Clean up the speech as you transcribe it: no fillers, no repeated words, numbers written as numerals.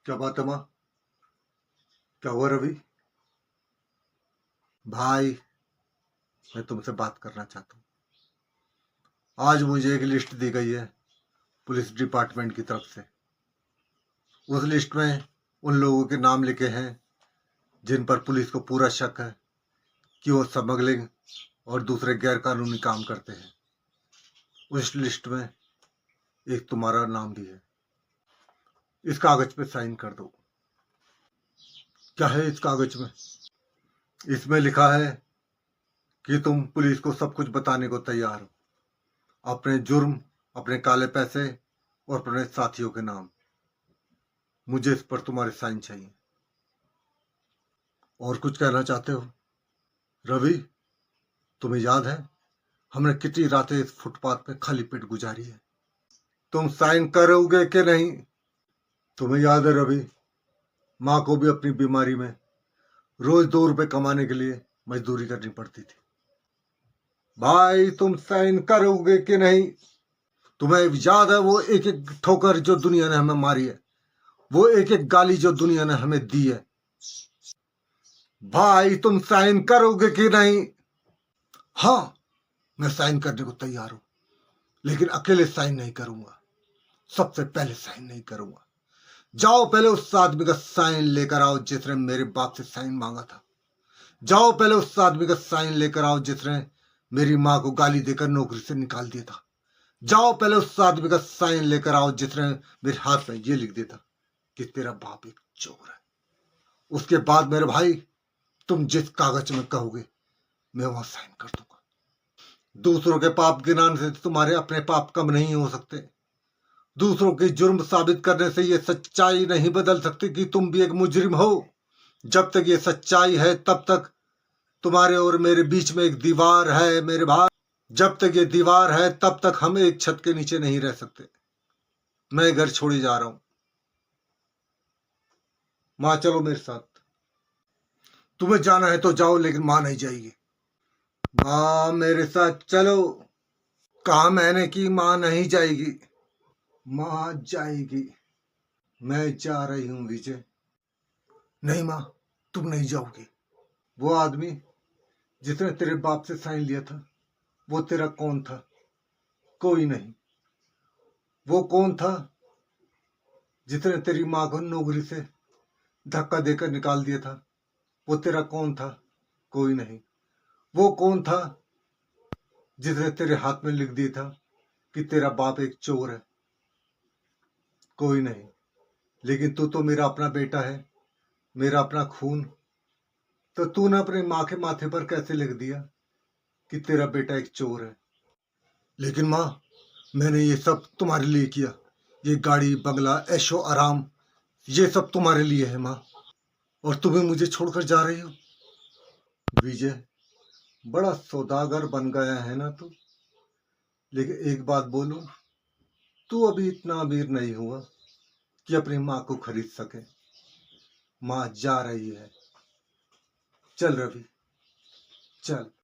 क्या बात है माँ? क्या हुआ रवि? भाई, मैं तुमसे बात करना चाहता हूँ। आज मुझे एक लिस्ट दी गई है पुलिस डिपार्टमेंट की तरफ से। उस लिस्ट में उन लोगों के नाम लिखे हैं जिन पर पुलिस को पूरा शक है कि वो स्मगलिंग और दूसरे गैर कानूनी काम करते हैं। उस लिस्ट में एक तुम्हारा नाम भी है। इस कागज पे साइन कर दो। क्या है इस कागज में? इसमें लिखा है कि तुम पुलिस को सब कुछ बताने को तैयार हो, अपने जुर्म, अपने काले पैसे और अपने साथियों के नाम। मुझे इस पर तुम्हारे साइन चाहिए। और कुछ कहना चाहते हो रवि? तुम्हें याद है हमने कितनी रातें इस फुटपाथ पे खाली पेट गुजारी है? तुम साइन करोगे कि नहीं? तुम्हें याद है रवि, माँ को भी अपनी बीमारी में रोज 2 रुपए कमाने के लिए मजदूरी करनी पड़ती थी। भाई, तुम साइन करोगे कि नहीं? तुम्हें याद है वो एक एक ठोकर जो दुनिया ने हमें मारी है, वो एक एक गाली जो दुनिया ने हमें दी है? भाई, तुम साइन करोगे कि नहीं? हाँ, मैं साइन करने को तैयार हूं, लेकिन अकेले साइन नहीं करूंगा। सबसे पहले साइन नहीं करूंगा। जाओ पहले उस आदमी का साइन लेकर आओ जिसने मेरे बाप से साइन मांगा था। जाओ पहले उस आदमी का साइन लेकर आओ जिसने मेरी माँ को गाली देकर नौकरी से निकाल दिया था। जाओ पहले उस आदमी का साइन लेकर आओ जिसने मेरे हाथ में ये लिख दिया था कि तेरा बाप एक चोर है। उसके बाद मेरे भाई, तुम जिस कागज में कहोगे मैं वहां साइन कर दूंगा। दूसरों के पाप गिनाने से तुम्हारे अपने पाप कम नहीं हो सकते। दूसरों की जुर्म साबित करने से ये सच्चाई नहीं बदल सकती कि तुम भी एक मुजरिम हो। जब तक ये सच्चाई है तब तक तुम्हारे और मेरे बीच में एक दीवार है मेरे भाई। जब तक ये दीवार है तब तक हम एक छत के नीचे नहीं रह सकते। मैं घर छोड़े जा रहा हूं। माँ, चलो मेरे साथ। तुम्हें जाना है तो जाओ, लेकिन माँ नहीं जाएगी। माँ, मेरे साथ चलो। कहा मैंने कि माँ नहीं जाएगी। माँ जाएगी। मैं जा रही हूँ विजय। नहीं माँ, तुम नहीं जाओगी। वो आदमी जिसने तेरे बाप से साइन लिया था, वो तेरा कौन था? कोई नहीं। वो कौन था जिसने तेरी माँ को नौकरी से धक्का देकर निकाल दिया था? वो तेरा कौन था? कोई नहीं। वो कौन था जिसने तेरे हाथ में लिख दिया था कि तेरा बाप एक चोर है? कोई नहीं। लेकिन तू तो मेरा अपना बेटा है, मेरा अपना खून। तो तूने अपनी माँ के माथे पर कैसे लिख दिया कि तेरा बेटा एक चोर है? लेकिन माँ, मैंने ये सब तुम्हारे लिए किया। ये गाड़ी, बंगला, ऐशो आराम, ये सब तुम्हारे लिए है माँ। और तुम्हें मुझे छोड़कर जा रही हो? विजय, बड़ा सौदागर बन गया है ना तू। लेकिन एक बात बोलूं, तू अभी इतना अमीर नहीं हुआ कि अपनी माँ को खरीद सके। माँ जा रही है। चल रवि, चल।